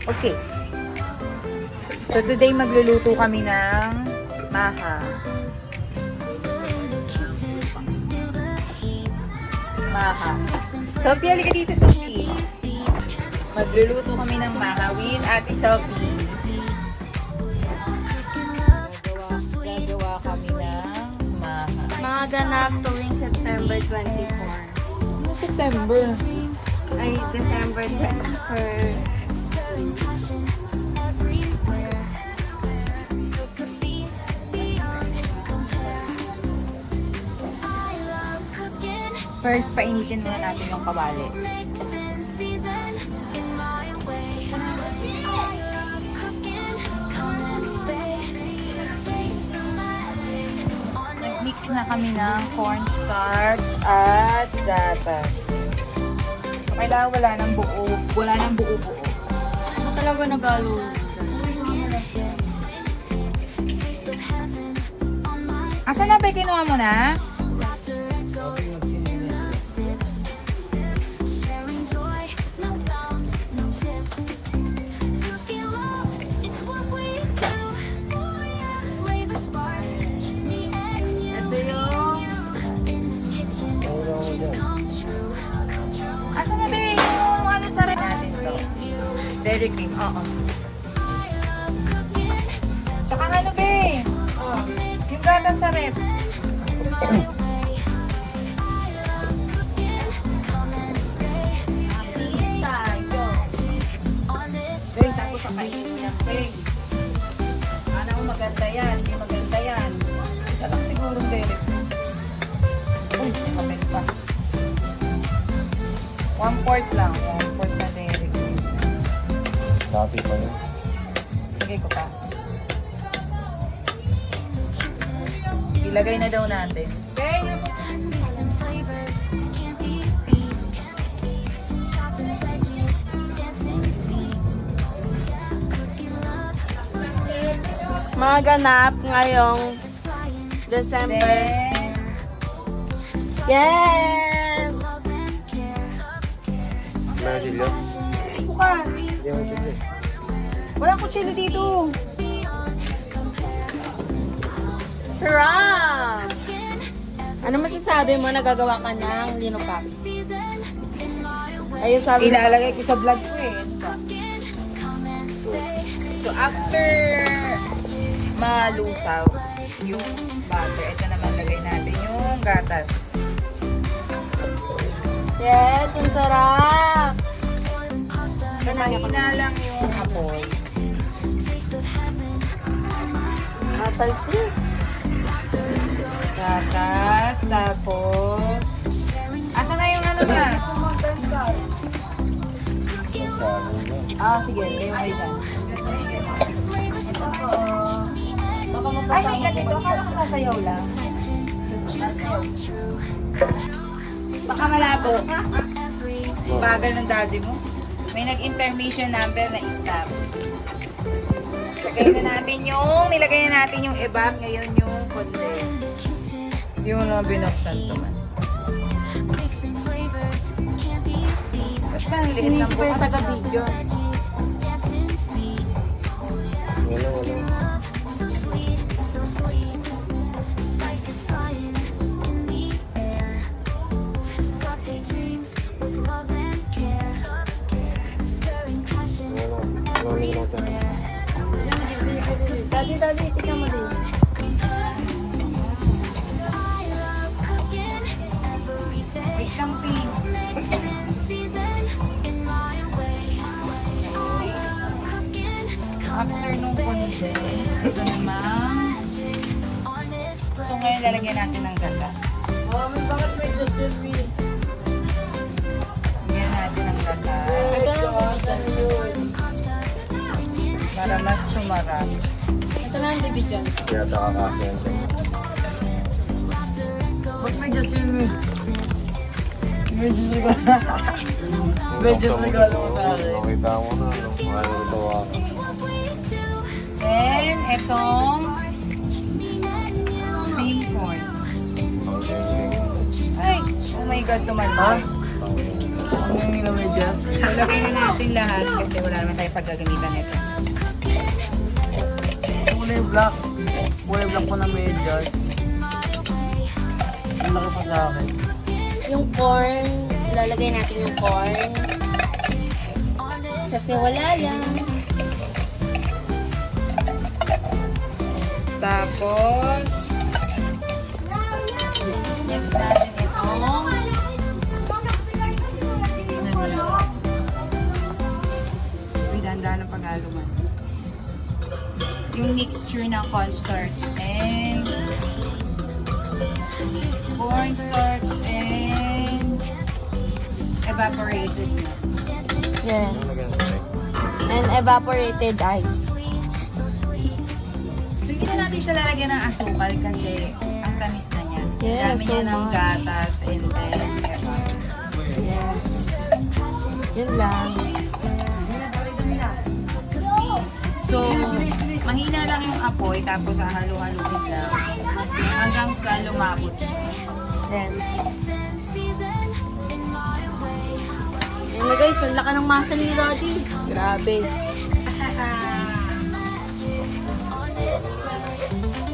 Okay. So today magluluto kami ng maha. Maha. Sophie, halika dito, Sophie. Magluluto kami ng maha with Ate Sophie. Gagawa kami ng maha. Mga ganap tuwing September 24. Ano September? Ay, December 24. First, painitin muna natin yung kawali. Mix na kami ng cornstarch at gatas. So, kailangan wala nang buo. Wala nang buo-buo. Ano talaga nagalo? Asa na ba? Kinuha mo na? Ito yung Asa na ba yung ano sa rep natin to? Dairy cream, oo. Tsaka ano ba yung gatas sa rep. Hey, tapos kakainin mo yan, hey. Ano mo maganda yan, hindi maganda yan. Isa lang siguro dairy cream. Uy, kapit pa. 1/4 lang. 1/4 na dairy cream. Dati pa yun. Lagay ko pa. Ilagay na daw natin. mga ganap ngayong December. Then, Yes! Medilyo. bukas. Hindi mo medilyo. Walang kutsilo dito. Sarap! Ano masasabi mo nagagawa ka ng linupak? Ayun sabi mo. Ilalagay ko sa vlog ko eh. So, after malusaw yung butter, ito naman lagay natin yung gatas. Yes, ang sarap! Mahina lang yung apoy. Matalsik. Gatas, tapos... Asa na yung ano ba? Ah, sige. Kayo kayo dyan. Ay, may ganito. Akala ko sasayaw lang. Baka malabo. Bagal ng daddy mo. May nag-intermission number na stop. Nilagay na natin yung iba. Ngayon yung condense. Yung mga binuksan to man. Ba't ba ang liit Hindi ng ko yung bukas? taga-video. Wala, wala. Dali, tingnan mo din. Wait lang, Pink. After nung condense, ito naman. So ngayon lalagyan natin ng gata. Bakit may Justin Wheel? Lagyan natin ng gata. Para mas sumarap. Ito na ang bibigyan. Yata kakasya yan. Ba't may Justin Wheel? Medyo regalo ko sa akin. Nakita mo na, no? Ano ito ako. Then, etong cream corn. Ay! Oh my God, tumalsik. Ang ilang medyas. Ilagay na natin lahat kasi wala naman tayo paggagamitan nito. Kulay black. Kulay black ko na medyas. Ang laki pa sa akin. Yung corn, ilalagay natin yung corn. Kasi wala yan. Tapos, next natin itong dahan-dahan ng paghalo man. Yung mixture ng cornstarch and cornstarch and evaporated milk. Yes. And evaporated ice. So, hindi na natin siya lalagyan ng asukal kasi ang tamis na niya. Yes, Dami niya so ng much. gatas and then Yes. Yun lang. So, mahina lang yung apoy tapos hahalo-haluin lang hanggang sa lumabot. Then. Ayun na guys, ang laki ng muscle ni Daddy. Grabe.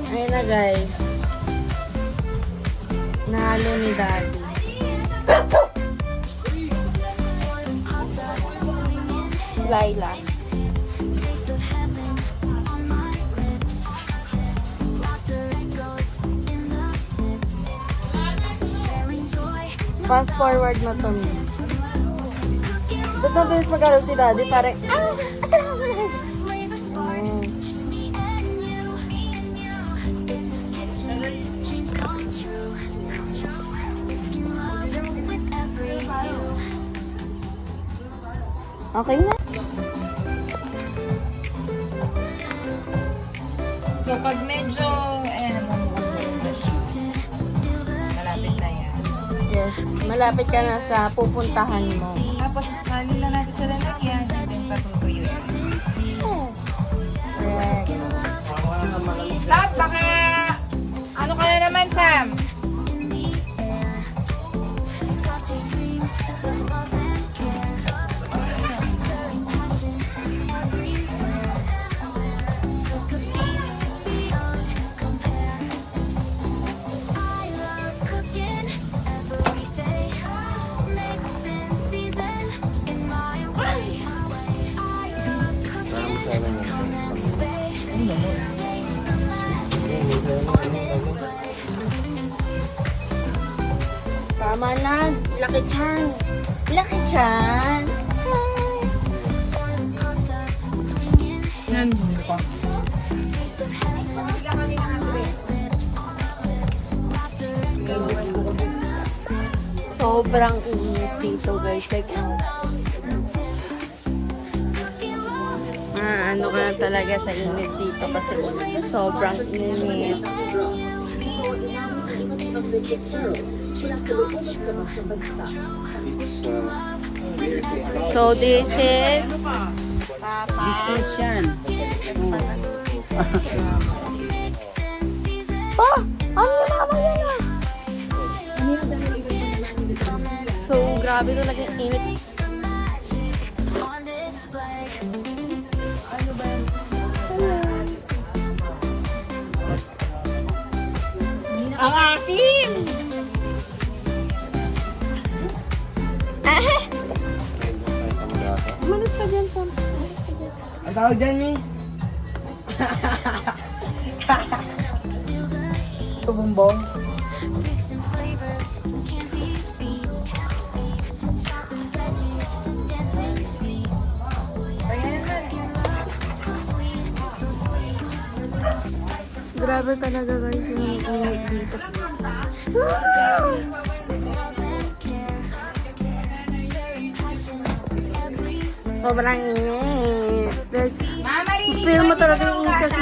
Ayun na guys. Nahalo ni Daddy. Laila. Fast forward na to me. Ba't mabilis mag-alala si Daddy? Parang, okay na. So, pag medyo, malapit na yan. Yes, malapit ka na sa pupuntahan mo. Tapos, salin lang natin sa lalagyan and then patutuyo yan. Correct. Sam, baka, ano ka na naman, Sam? Tama na. Laki chan. Laki chan. Yan, hindi pa. Sobrang init dito guys. Like, ano ka na talaga sa init dito kasi sobrang init. So this is Papa. Yan. Pa! Ano naman yan ah? So grabe talaga yung init. Ang asim! Umalis ka dyan, Sam. Ang tawag dyan, Mi? Ito, bumbong. Grabe talaga guys yung init dito. Sobrang init. Feel mo talaga yung init kasi.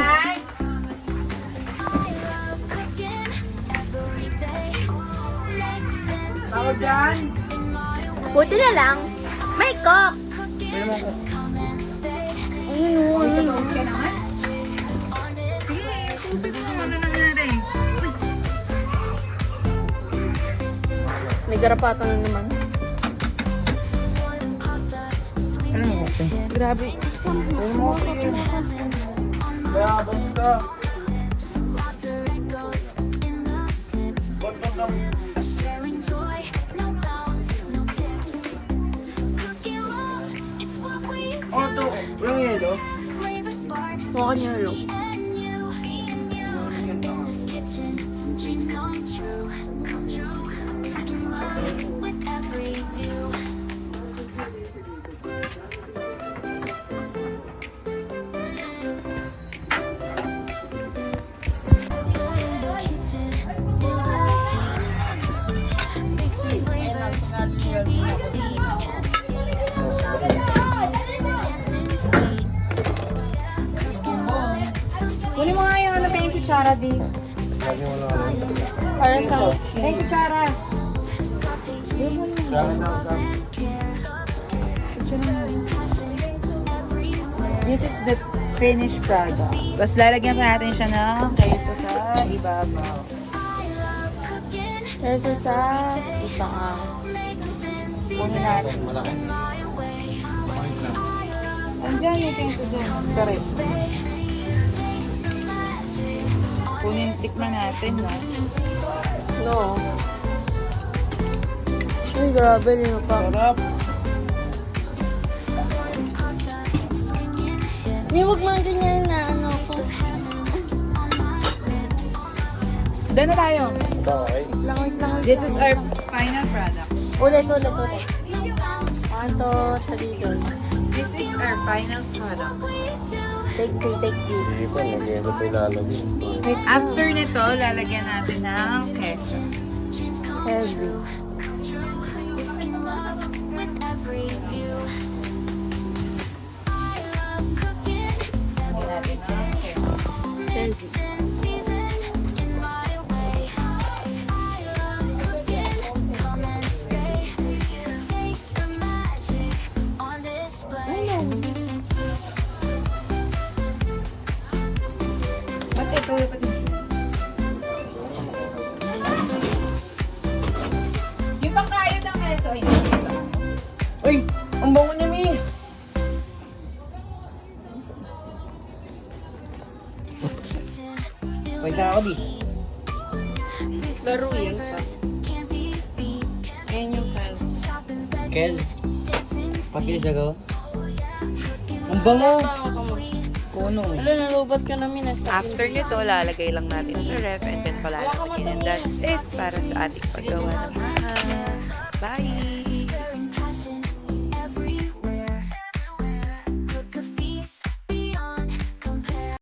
Tawag dyan. Buti na lang. May cook. Pwede mo ko. Ayun o. Ka naman? Sige, tubig mo ano nangyari. May garapata na naman. Grabe. Ayun mo kasi. Kaya basta. Ba't lang? Oh, ito. Walang yelo. Mukha niya lo. Kunin mo nga yung ano pa yung kutsara, di. Lagi wala ano. Para sa Pa yung kutsara. This is the finished product. Tapos lalagyan pa natin siya ng queso sa ibabaw. Keso sa isang Kunin natin. Malaki. Andiyan yung queso dun. Sa rep. Kunin, tikman natin, no? No. Uy, grabe nyo pa. Sarap. May huwag man ganyan na ano ko. Doon na tayo. Okay. Wait lang. This is our final product. Ulit. 1, 2, 3, doon. This is our final product. Take 3. Hindi pa, nag-endo pa ilalagay. After nito, lalagyan natin ng queso. Heavy. Lagyan natin ng queso. Heavy. Ba't ito? Ba't ito? Yung pangkayod ng queso, hindi queso. Uy! Ang bango niya, Mi! May isa ako, di. Laruin sa. Ayan yung file. Kel. Pakili siya ko. Ang bango! Puno. Hello, nalubat ka namin. After nito, lalagay lang natin sa ref and then palalagyan. And that's it para sa ating paggawa ng mga. Bye!